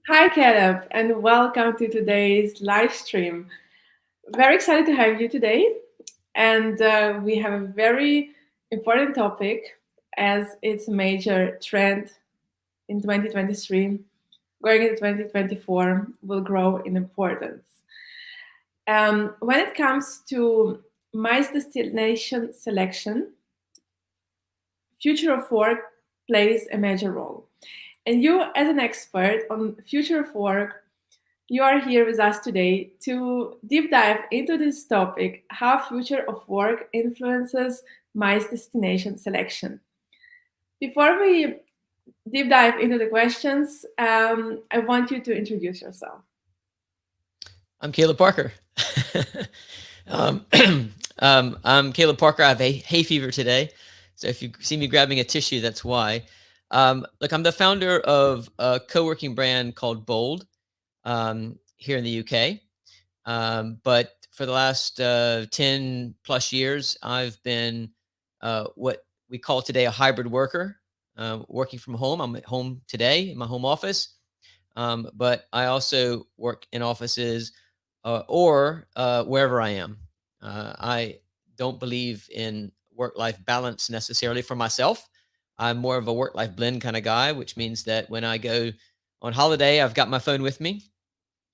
Hi, Caleb, and welcome to today's live stream. Very excited to have you today, and we have a very important topic as it's a major trend in 2023. Going into 2024 will grow in importance. When it comes to MICE destination selection, future of work plays a major role. And you, as an expert on future of work, you are here with us today to deep dive into this topic how future of work influences MICE destination selection. Before we deep dive into the questions, I want you to introduce yourself. I'm Caleb Parker. um, I'm Caleb Parker. I have a hay fever today. So if you see me grabbing a tissue, that's why. Look, I'm the founder of a co-working brand called Bold here in the UK. But for the last 10 plus years, I've been what we call today a hybrid worker, working from home. I'm at home today in my home office. But I also work in offices or wherever I am. I don't believe in work life balance necessarily for myself. I'm more of a work life blend kind of guy, which means that when I go on holiday, I've got my phone with me,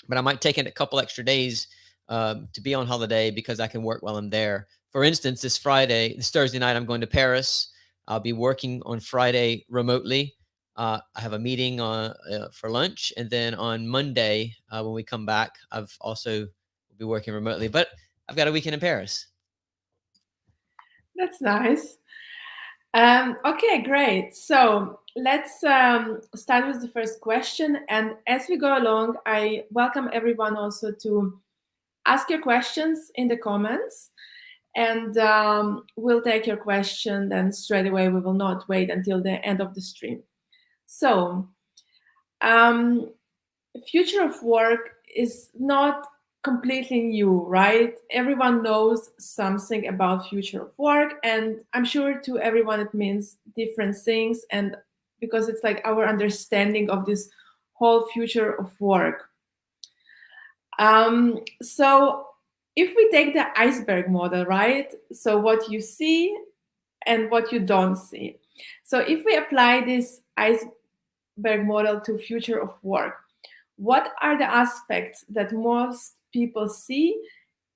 but I might take it a couple extra days to be on holiday because I can work while I'm there. For instance, this Thursday night, I'm going to Paris. I'll be working on Friday remotely. I have a meeting for lunch, and then on Monday when we come back, I've also will be working remotely. But I've got a weekend in Paris. That's nice. Okay, great. So let's start with the first question. And as we go along, I welcome everyone also to ask your questions in the comments. And we'll take your question then straight away. We will not wait until the end of the stream. So, um, future of work is not completely new, right? Everyone knows something about future of work, and I'm sure to everyone it means different things. And because it's like our understanding of this whole future of work. So if we take the iceberg model, right? So what you see and what you don't see. So if we apply this iceberg model to future of work, what are the aspects that most people see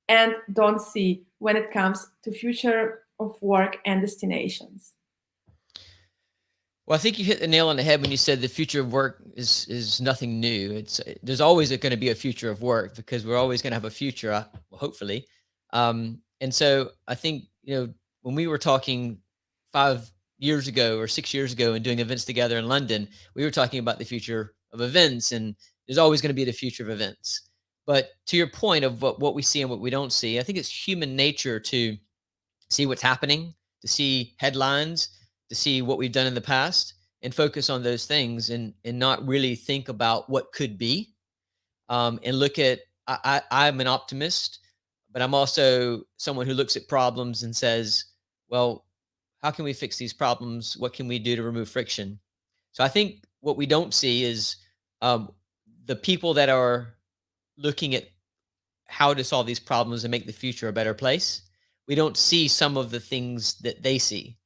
and don't see when it comes to future of work and destinations? Well, I think you hit the nail on the head when you said the future of work is nothing new. There's always going to be a future of work because we're always going to have a future, hopefully. And so I think when we were talking 5 years ago or 6 years ago and doing events together in London, we were talking about the future of events, and there's always going to be the future of events. But to your point of what we see and what we don't see, I think it's human nature to see what's happening, to see headlines, to see what we've done in the past, and focus on those things, and not really think about what could be. And look at I'm an optimist, but I'm also someone who looks at problems and says, well, how can we fix these problems? What can we do to remove friction? So I think what we don't see is um, the people that are looking at how to solve these problems and make the future a better place. We don't see some of the things that they see.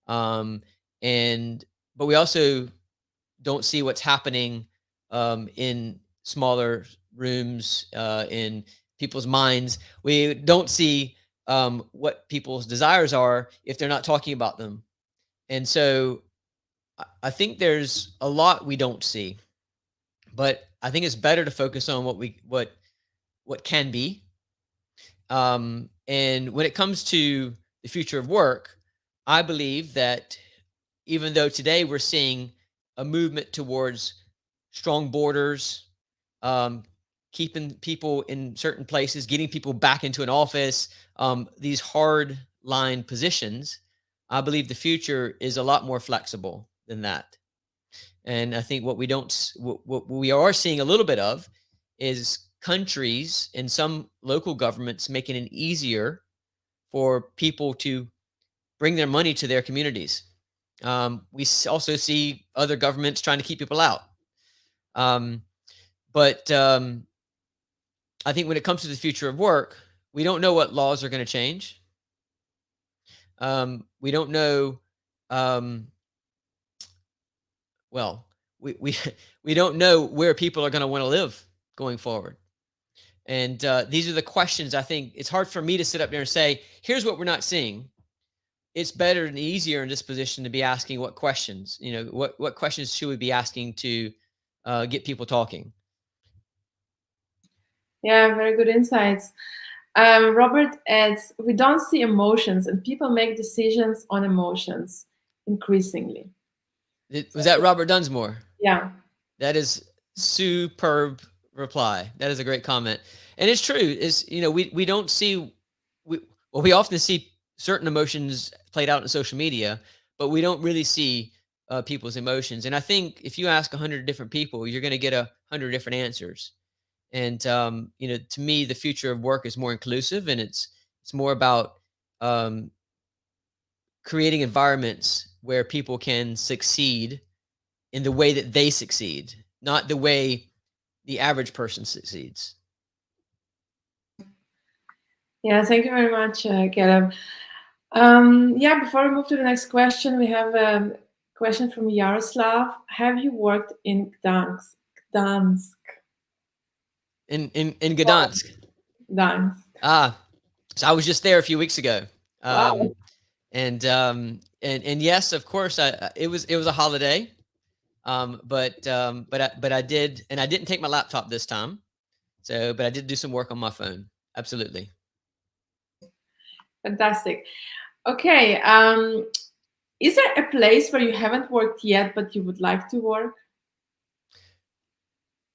Um, and but we also don't see what's happening in smaller rooms in people's minds. We don't see what people's desires are if they're not talking about them. And so I think there's a lot we don't see, but I think it's better to focus on what can be. And when it comes to the future of work, I believe that even though today we're seeing a movement towards strong borders, um, keeping people in certain places, getting people back into an office, these hard line positions, I believe the future is a lot more flexible than that. And I think what we don't, what we are seeing a little bit of is countries and some local governments making it easier for people to bring their money to their communities. We also see other governments trying to keep people out. Um, But I think when it comes to the future of work, we don't know what laws are going to change. We don't know. Um, well, we we don't know where people are going to want to live going forward. And these are the questions. I think it's hard for me to sit up there and say, "Here's what we're not seeing." It's better and easier in this position to be asking what questions. What questions should we be asking to get people talking? Yeah, very good insights. Robert adds, we don't see emotions, and people make decisions on emotions increasingly. Was that Robert Dunsmore? Yeah. That is superb reply. That is a great comment. And it's true. Is we don't see we often see certain emotions played out in social media, but we don't really see people's emotions. And I think if you ask 100 different people, you're going to get 100 different answers. And to me, the future of work is more inclusive, and it's more about um, creating environments where people can succeed in the way that they succeed, not the way the average person succeeds. Yeah, thank you very much, Caleb. Yeah, before we move to the next question, we have a question from Yaroslav. Have you worked in Gdansk? Gdansk. In Gdansk. Gdansk. So I was just there a few weeks ago. Wow. And yes, of course, it was a holiday. But I did, and I didn't take my laptop this time. But I did do some work on my phone. Absolutely. Fantastic. Okay. Is there a place where you haven't worked yet, but you would like to work?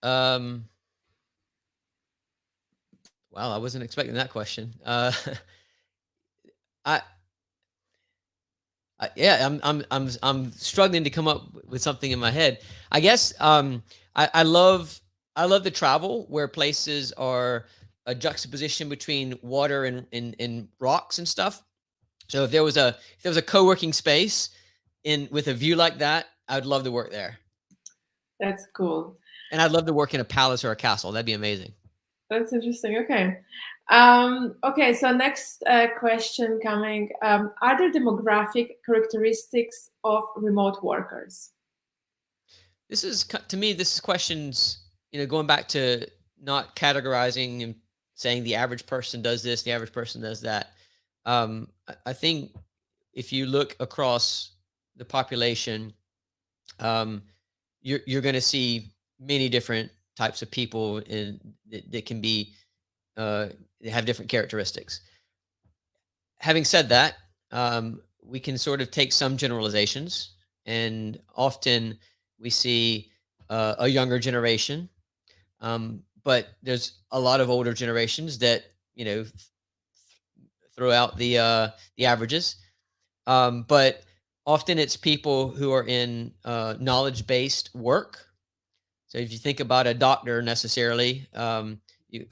Wow, I wasn't expecting that question. I, yeah, I'm struggling to come up with something in my head. I guess I love the travel where places are a juxtaposition between water and rocks and stuff. So if there was a co-working space in with a view like that, I would love to work there. That's cool. And I'd love to work in a palace or a castle. That'd be amazing. That's interesting. Okay. Okay, so next question coming. Are there demographic characteristics of remote workers? To me, this is questions, going back to not categorizing and saying the average person does this, the average person does that. I think if you look across the population, um, you're going to see many different types of people that can be have different characteristics. Having said that, we can sort of take some generalizations, and often we see a younger generation, but there's a lot of older generations that throw out the averages. But often it's people who are in knowledge based work. So if you think about a doctor necessarily,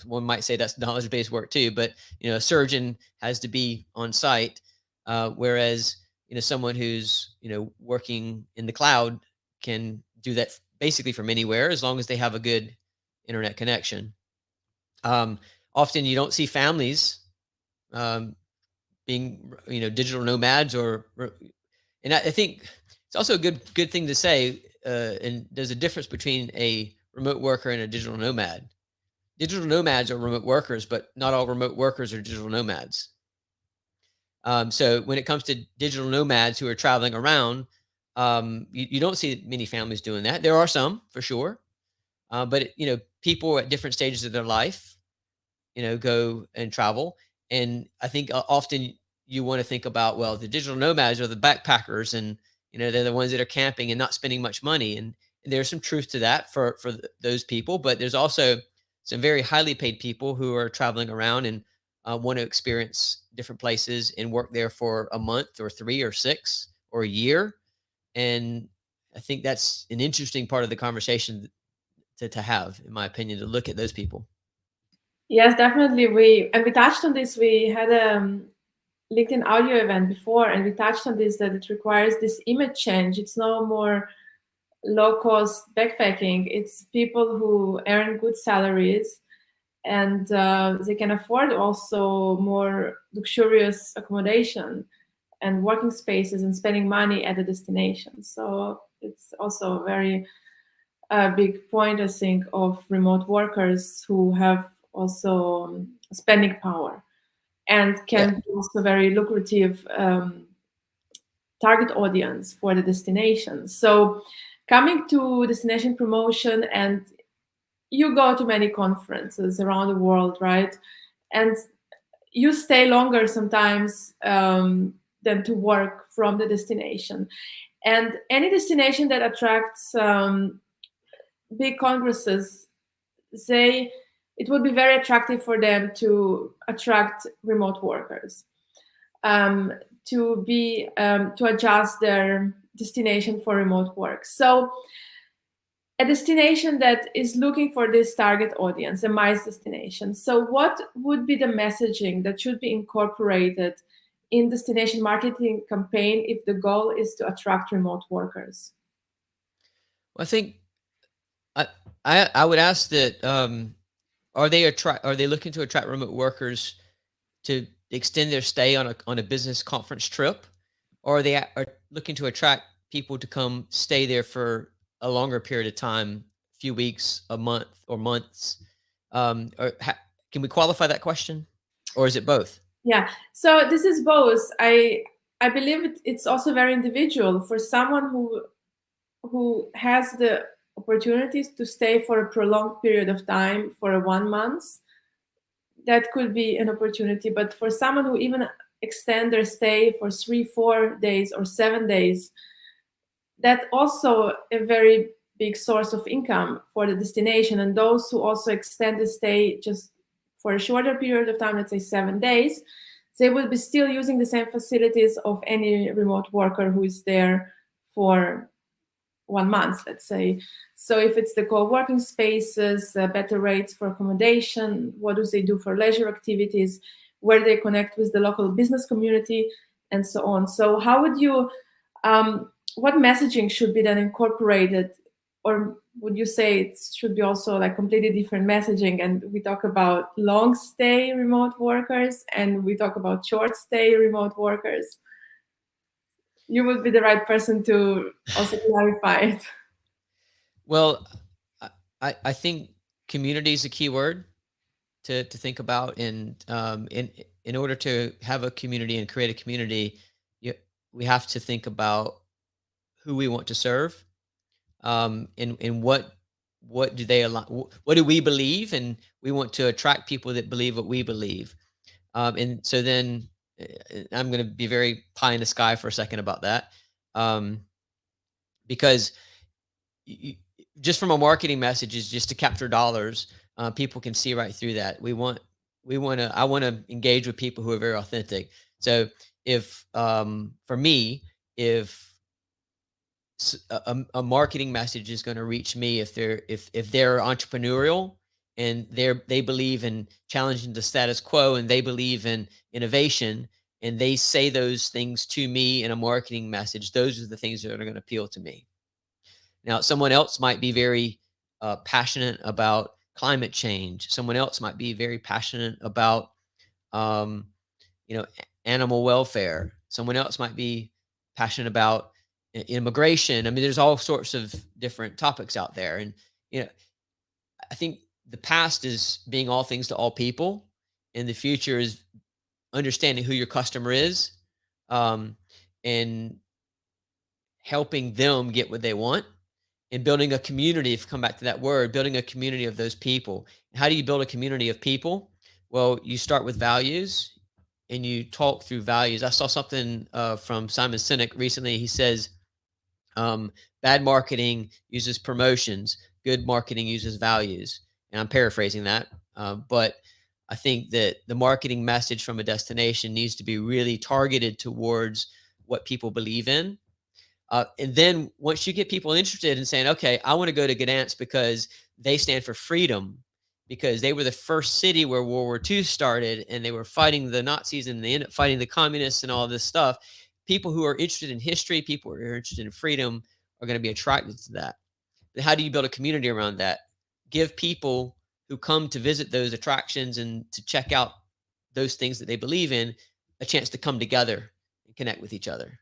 one might say that's knowledge based work too, but a surgeon has to be on site, whereas someone who's working in the cloud can do that basically from anywhere as long as they have a good internet connection. Um, Often you don't see families um, being digital nomads and I think it's also a good thing to say. And there's a difference between a remote worker and a digital nomad. Digital nomads are remote workers, but not all remote workers are digital nomads. So when it comes to digital nomads who are traveling around, you don't see many families doing that. There are some for sure, but people at different stages of their life, go and travel. And I think often you want to think about, well, the digital nomads are the backpackers, and they're the ones that are camping and not spending much money. And there's some truth to that for those people, but there's also some very highly paid people who are traveling around and want to experience different places and work there for a month or 3 or 6 or a year. And I think that's an interesting part of the conversation to have, in my opinion, to look at those people. Yes, definitely. We touched on this. We had a LinkedIn audio event before, and we touched on this that it requires this image change. It's no more low cost backpacking. It's people who earn good salaries, and they can afford also more luxurious accommodation and working spaces and spending money at the destination. So it's also a very big point, I think, of remote workers who have also spending power and Yeah. can be also very lucrative target audience for the destination. So coming to destination promotion, and you go to many conferences around the world, right? And you stay longer sometimes than to work from the destination. And any destination that attracts big congresses, say it would be very attractive for them to attract remote workers, um, to adjust their destination for remote work. So a destination that is looking for this target audience, a MICE destination. So what would be the messaging that should be incorporated in destination marketing campaign if the goal is to attract remote workers? Well, I think I I would ask that, are they looking to attract remote workers to extend their stay on a business conference trip, or are looking to attract people to come stay there for a longer period of time, few weeks, a month, or months? Can we qualify that question, or is it both? Yeah. So this is both. I believe it's also very individual for someone who has the opportunities to stay for a prolonged period of time for a 1 month. That could be an opportunity, but for someone who even extend their stay for 3 4 days or 7 days, that also a very big source of income for the destination. And those who also extend the stay just for a shorter period of time, let's say 7 days, they will be still using the same facilities of any remote worker who is there for 1 month, let's say. So if it's the co-working spaces, better rates for accommodation, what do they do for leisure activities, where they connect with the local business community, and so on. So how would you, what messaging should be then incorporated, or would you say it should be also like completely different messaging? And we talk about long stay remote workers, and we talk about short stay remote workers. You would be the right person to also clarify it. Well, I think community is a key word to think about, and in order to have a community and create a community, you, we have to think about who we want to serve, and what do they allow, what do we believe, and we want to attract people that believe what we believe. And so then, I'm going to be very pie in the sky for a second about that, um, because you, just from a marketing message is just to capture dollars. People can see right through that. I want to engage with people who are very authentic. So if, for me, if a marketing message is going to reach me, if they're entrepreneurial, and they believe in challenging the status quo, and they believe in innovation, and they say those things to me in a marketing message, those are the things that are going to appeal to me. Now, someone else might be very passionate about climate change. Someone else might be very passionate about, um, animal welfare. Someone else might be passionate about immigration. I mean, there's all sorts of different topics out there, and you know, I think the past is being all things to all people, and the future is understanding who your customer is, um, and helping them get what they want, and building a community. If you come back to that word, building a community of those people. How do you build a community of people? Well, you start with values, and you talk through values. I saw something from Simon Sinek recently. He says, bad marketing uses promotions, good marketing uses values. And I'm paraphrasing that. But I think that the marketing message from a destination needs to be really targeted towards what people believe in. And then once you get people interested in saying, okay, I want to go to Gdansk because they stand for freedom, because they were the first city where World War II started, and they were fighting the Nazis, and they ended up fighting the communists and all this stuff. People who are interested in history, people who are interested in freedom, are going to be attracted to that. But how do you build a community around that? Give people who come to visit those attractions and to check out those things that they believe in a chance to come together and connect with each other.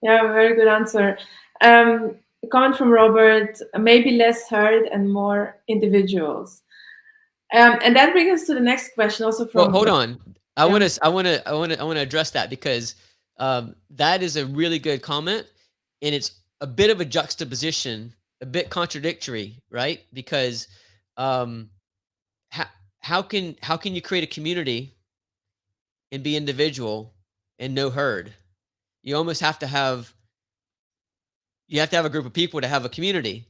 Yeah, very good answer. A comment from Robert: maybe less herd and more individuals. And that brings us to the next question, also Well, from hold on. I yeah. want to, I want to, I want to, I want to address that because that is a really good comment, and it's a bit of a juxtaposition, a bit contradictory, right? Because um, how how can you create a community and be individual and no herd? You almost have to have a group of people to have a community,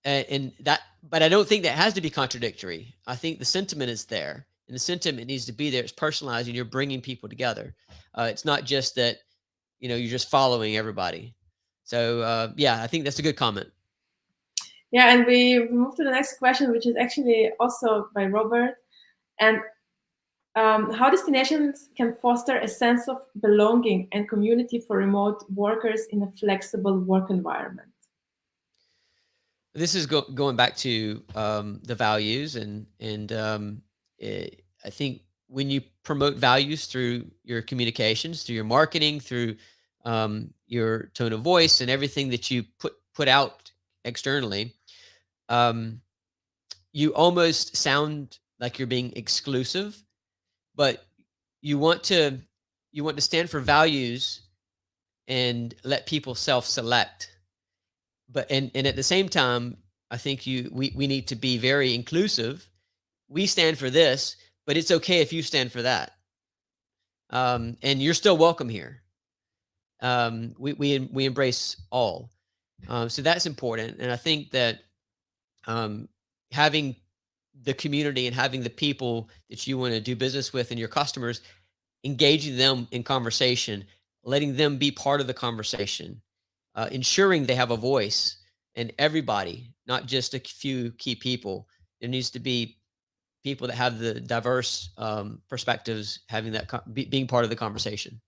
and that. But I don't think that has to be contradictory. I think the sentiment is there, and the sentiment needs to be there. It's personalized, and you're bringing people together. It's not just that you're just following everybody. So yeah, I think that's a good comment. Yeah, and we move to the next question, which is actually also by Robert. And how destinations can foster a sense of belonging and community for remote workers in a flexible work environment. This is going back to the values, I think when you promote values through your communications, through your marketing, through your tone of voice, and everything that you put out externally, um, you almost sound like you're being exclusive, but you want to stand for values and let people self-select. But and at the same time, I think we need to be very inclusive. We stand for this, but it's okay if you stand for that. And you're still welcome here. We embrace all. So that's important, and I think that um, having the community and having the people that you want to do business with and your customers, engaging them in conversation, letting them be part of the conversation, ensuring they have a voice, and everybody, not just a few key people. There needs to be people that have the diverse perspectives, having that being part of the conversation.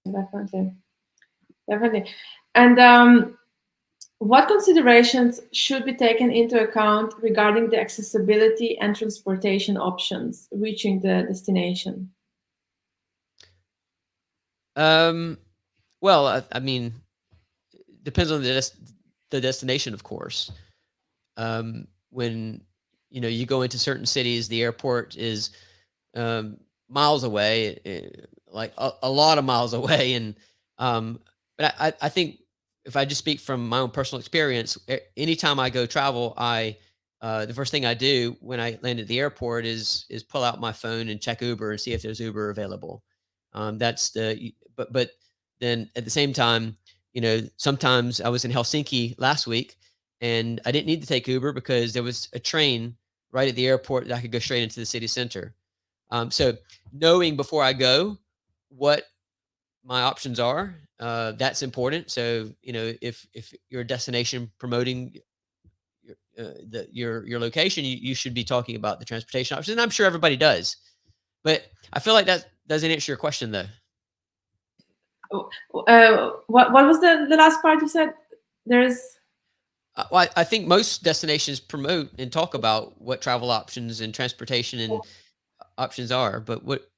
Definitely, definitely. And what considerations should be taken into account regarding the accessibility and transportation options reaching the destination? Um, well, I mean, depends on the destination, of course. When you go into certain cities, the airport is um, miles away, like a lot of miles away, and um, but I think if I just speak from my own personal experience, anytime I go travel, the first thing I do when I land at the airport is pull out my phone and check Uber and see if there's Uber available. That's but then at the same time, sometimes I was in Helsinki last week and I didn't need to take Uber because there was a train right at the airport that I could go straight into the city center. So knowing before I go what my options are, that's important. So if you're a destination promoting your location, you should be talking about the transportation options. And I'm sure everybody does, but I feel like that doesn't answer your question though. What was the last part you said? There's Well, I think most destinations promote and talk about what travel options and transportation and options are, but what?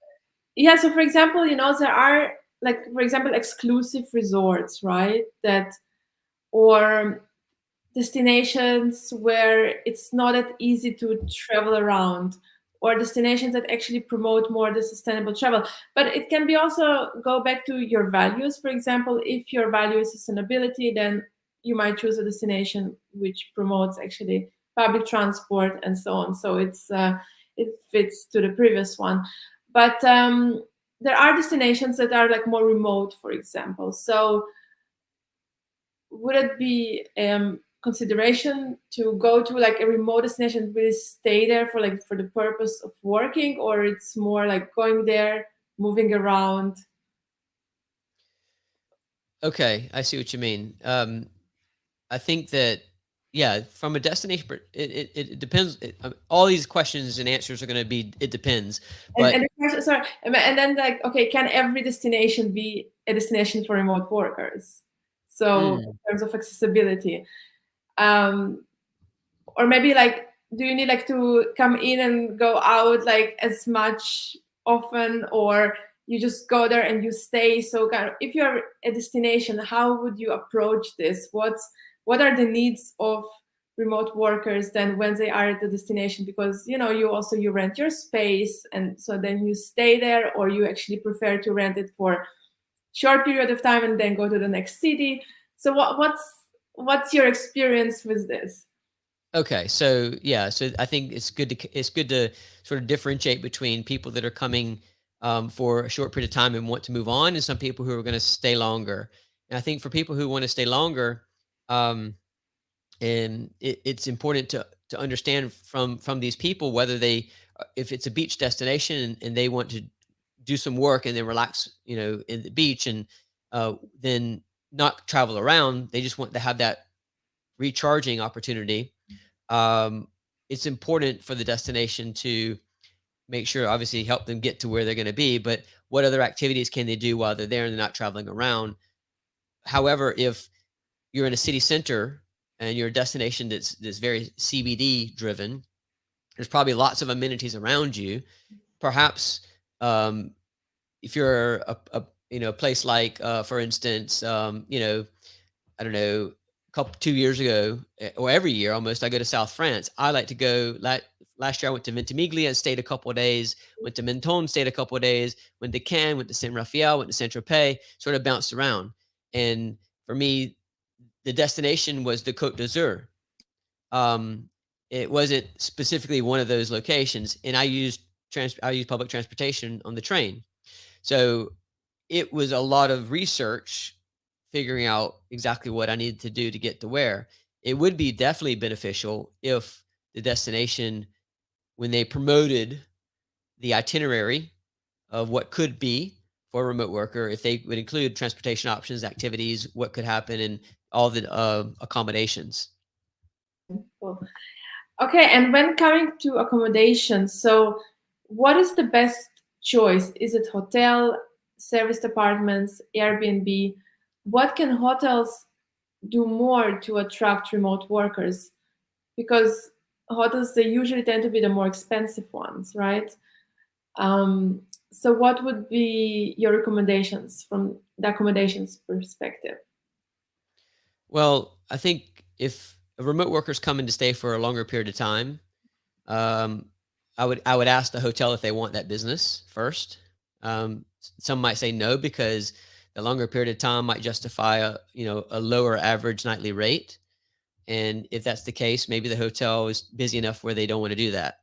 yeah. So for example, there are, like, for example, exclusive resorts, right? That, or destinations where it's not that easy to travel around, or destinations that actually promote more the sustainable travel. But it can be also go back to your values. For example, if your value is sustainability, then you might choose a destination which promotes actually public transport and so on. So it fits to the previous one. But there are destinations that are like more remote, for example. So would it be consideration to go to like a remote destination and really stay there for the purpose of working, or it's more like going there, moving around? Okay, I see what you mean. I think that yeah, from a destination, it depends. All these questions and answers are going to be it depends, And but the question, sorry, and then, like, okay, can every destination be a destination for remote workers? So Mm. in terms of accessibility, um, or maybe like, do you need like to come in and go out like as much often, or you just go there and you stay? So kind of, if you're a destination, how would you approach this? What are the needs of remote workers then when they are at the destination? Because you also you rent your space, and so then you stay there, or you actually prefer to rent it for short period of time and then go to the next city. So what's your experience with this? Okay, so yeah, so I think it's good to sort of differentiate between people that are coming for a short period of time and want to move on, and some people who are going to stay longer. And I think for people who want to stay longer, um, and it's important to understand from these people whether they if it's a beach destination and they want to do some work and then relax, in the beach and then not travel around. They just want to have that recharging opportunity. um, it's important for the destination to make sure, obviously, help them get to where they're going to be. But what other activities can they do while they're there and they're not traveling around? However, if you're in a city center and you're a destination that's very CBD driven, there's probably lots of amenities around you. Perhaps um, if you're a place like, for instance, I don't know, a couple 2 years ago, or every year almost, I go to South France. I like to go. Last year I went to Ventimiglia and stayed a couple of days. Went to Menton, stayed a couple of days. Went to Cannes, went to Saint Raphael, went to Saint Tropez. Sort of bounced around. And for me, the destination was the Côte d'Azur. Um, it wasn't specifically one of those locations, and I used public transportation on the train. So it was a lot of research figuring out exactly what I needed to do to get to where. It would be definitely beneficial if the destination, when they promoted the itinerary of what could be for a remote worker, if they would include transportation options, activities, what could happen, and all the accommodations. Cool. Okay, and when coming to accommodation, so what is the best choice? Is it hotel, service apartments, Airbnb? What can hotels do more to attract remote workers? Because hotels, they usually tend to be the more expensive ones, right? Um, so what would be your recommendations from the accommodations perspective? Well, I think if a remote worker's coming to stay for a longer period of time, Um, I would ask the hotel if they want that business first. Some might say no because the longer period of time might justify a lower average nightly rate. And if that's the case, maybe the hotel is busy enough where they don't want to do that.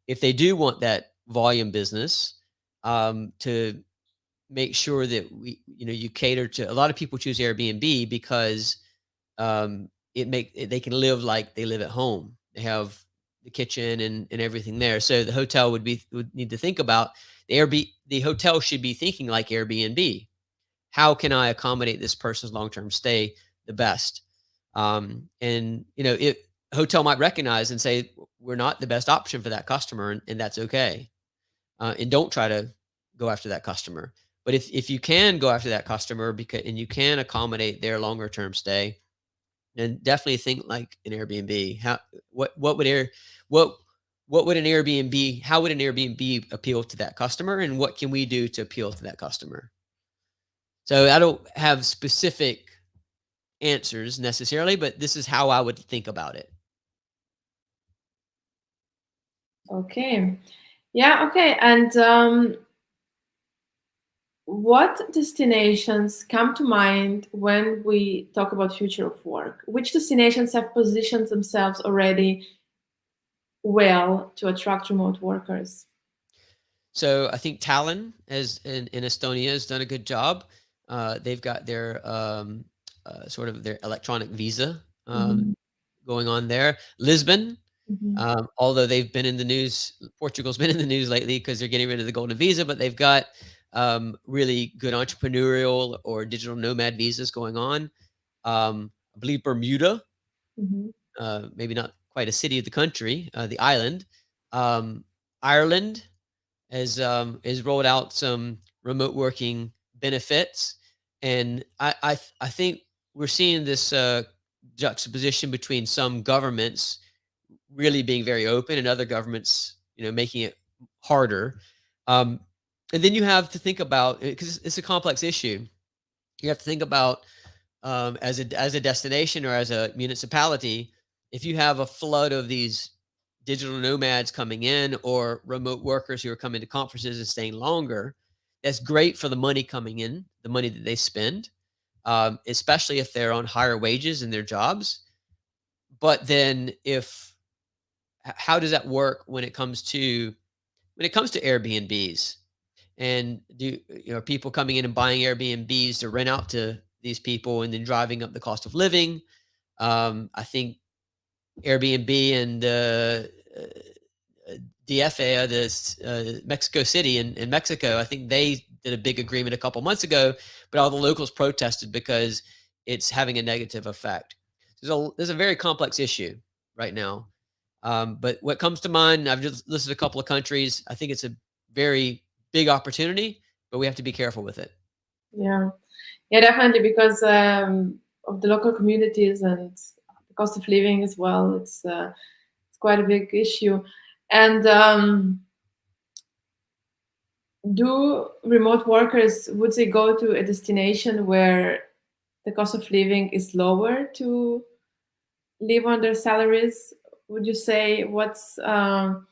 If they do want that volume business, to make sure that you cater to a lot of people choose Airbnb because they can live like they live at home. They have the kitchen and everything there. So the hotel would need to think about the hotel should be thinking like Airbnb. How can I accommodate this person's long-term stay the best? And it hotel might recognize and say we're not the best option for that customer, and that's okay. And don't try to go after that customer. But if you can go after that customer because and you can accommodate their longer term stay, and definitely think like an Airbnb. What would Air what what would an Airbnb how would an Airbnb appeal to that customer, and what can we do to appeal to that customer? So I don't have specific answers necessarily, but this is how I would think about it. Okay. Yeah, okay. And what destinations come to mind when we talk about future of work? Which destinations have positioned themselves already well to attract remote workers? So I think Tallinn as in Estonia has done a good job. They've got their sort of their electronic visa Mhm, going on there. Lisbon. mhm, Although they've been in the news, Portugal's been in the news lately because they're getting rid of the golden visa, but they've got really good entrepreneurial or digital nomad visas going on. I believe Bermuda, mhm, maybe not quite a city of the country, the island. Um, Ireland has rolled out some remote working benefits, and I think we're seeing this juxtaposition between some governments really being very open and other governments, making it harder. Um, and then you have to think about, because it's a complex issue. You have to think about, as a destination or as a municipality, if you have a flood of these digital nomads coming in or remote workers who are coming to conferences and staying longer, that's great for the money coming in, the money that they spend, especially if they're on higher wages in their jobs. But then, how does that work when it comes to Airbnbs? And people coming in and buying Airbnbs to rent out to these people and then driving up the cost of living? I think Airbnb and DFA, this Mexico City in Mexico, I think they did a big agreement a couple months ago, but all the locals protested because it's having a negative effect. There's a very complex issue right now. But what comes to mind, I've just listed a couple of countries. I think it's a very big opportunity, but we have to be careful with it. Yeah, yeah, definitely, because of the local communities and the cost of living as well. It's quite a big issue. And do remote workers, would they go to a destination where the cost of living is lower to live on their salaries? Would you say what's how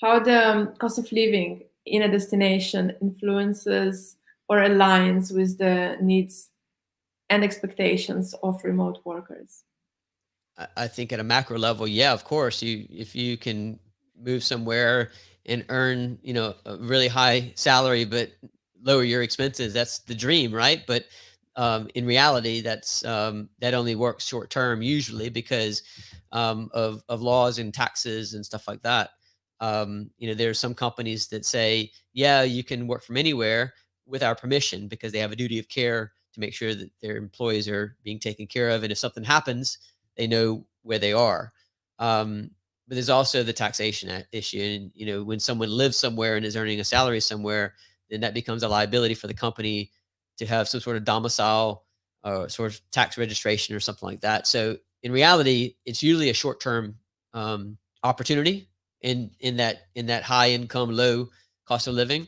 the cost of living in a destination influences or aligns with the needs and expectations of remote workers? I think at a macro level, yeah, of course, if you can move somewhere and earn, a really high salary, but lower your expenses, that's the dream, right? But in reality, that only works short term usually because of laws and taxes and stuff like that. There are some companies that say, yeah, you can work from anywhere with our permission because they have a duty of care to make sure that their employees are being taken care of, and if something happens, they know where they are. But there's also the taxation issue, and when someone lives somewhere and is earning a salary somewhere, then that becomes a liability for the company to have some sort of domicile or sort of tax registration or something like that. So in reality, it's usually a short-term opportunity in that high income, low cost of living.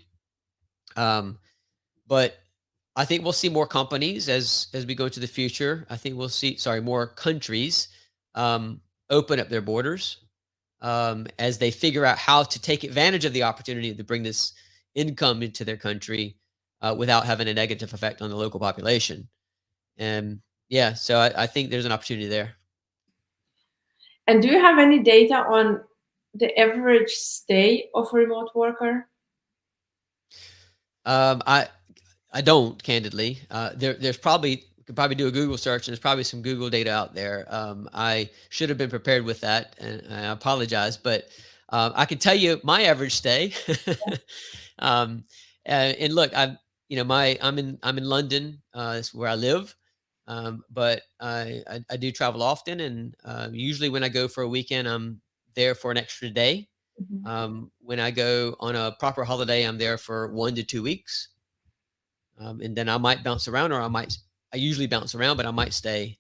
But I think we'll see more companies as we go to the future. I think we'll see, sorry, more countries open up their borders as they figure out how to take advantage of the opportunity to bring this income into their country without having a negative effect on the local population. And yeah, so I think there's an opportunity there. And do you have any data on the average stay of a remote worker? I don't, candidly. There's probably could probably do a Google search, and there's probably some Google data out there. I should have been prepared with that, and I apologize, but I can tell you my average stay. um, and look, I'm in London. That's where I live. But I do travel often, and usually when I go for a weekend, I'm there for an extra day. Mhm. When I go on a proper holiday, I'm there for 1 to 2 weeks. And then I might bounce around, or I usually bounce around, but I might stay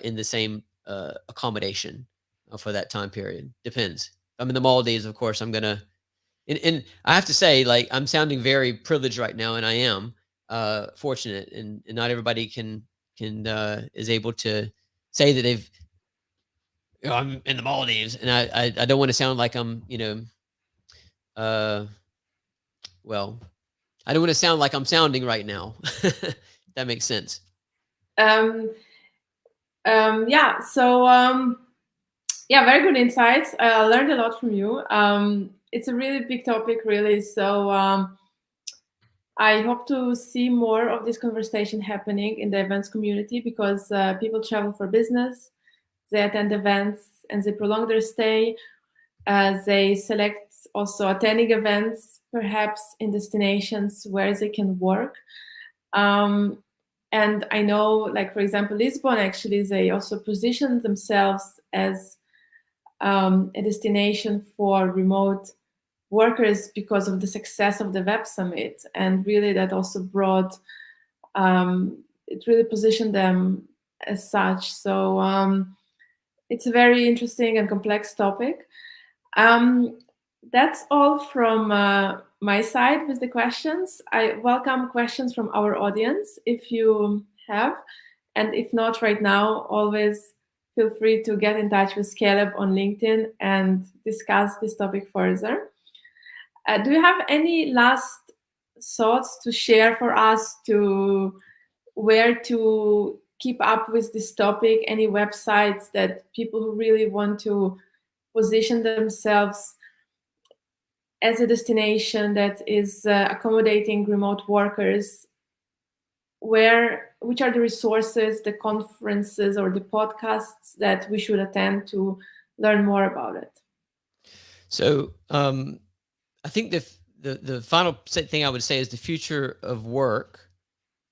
in the same accommodation for that time period. Depends. If I'm in the Maldives, of course, I'm gonna. And I have to say, like, I'm sounding very privileged right now, and I am fortunate, and not everybody can is able to say that I'm in the Maldives, and I don't want to sound like I'm uh well, I don't want to sound like I'm sounding right now. If that makes sense. Um, yeah, so yeah, very good insights. I learned a lot from you. It's a really big topic, really. So I hope to see more of this conversation happening in the events community, because people travel for business, they attend events, and they prolong their stay. They select also attending events, perhaps in destinations where they can work. Um, and I know, like, for example, Lisbon, actually, they also position themselves as a destination for remote workers because of the success of the Web Summit. And really, that also brought, it really positioned them as such. So it's a very interesting and complex topic. Um, that's all from my side with the questions. I welcome questions from our audience if you have, and if not right now, always feel free to get in touch with Caleb on LinkedIn and discuss this topic further. Do you have any last thoughts to share for us to where to keep up with this topic? Any websites that people who really want to position themselves as a destination that is accommodating remote workers, which are the resources, the conferences, or the podcasts that we should attend to learn more about it? So I think the final thing I would say is the future of work,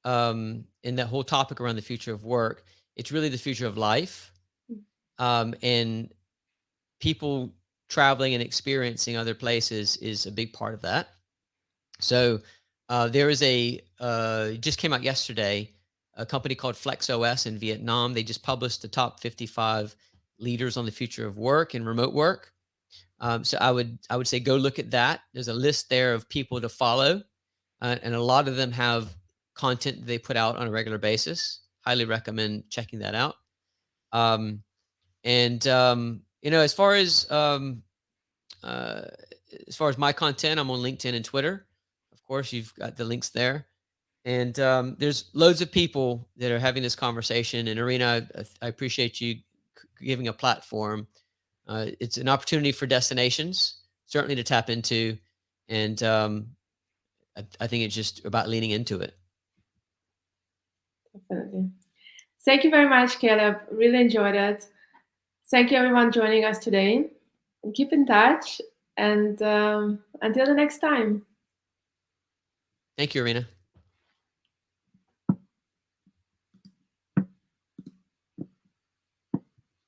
and that whole topic around the future of work. It's really the future of life, and people traveling and experiencing other places is a big part of that. So there is just came out yesterday, a company called FlexOS in Vietnam. They just published the top 55 leaders on the future of work and remote work. So I would say go look at that. There's a list there of people to follow, and a lot of them have content they put out on a regular basis. Highly recommend checking that out. Um, and uh, as far as my content, I'm on LinkedIn and Twitter. Of course, you've got the links there. And there's loads of people that are having this conversation. And Arena, I appreciate you giving a platform. It's an opportunity for destinations, certainly to tap into. And I think it's just about leaning into it. Definitely. Thank you very much, Caleb. Really enjoyed it. Thank you, everyone, joining us today. And keep in touch. And until the next time. Thank you, Arena.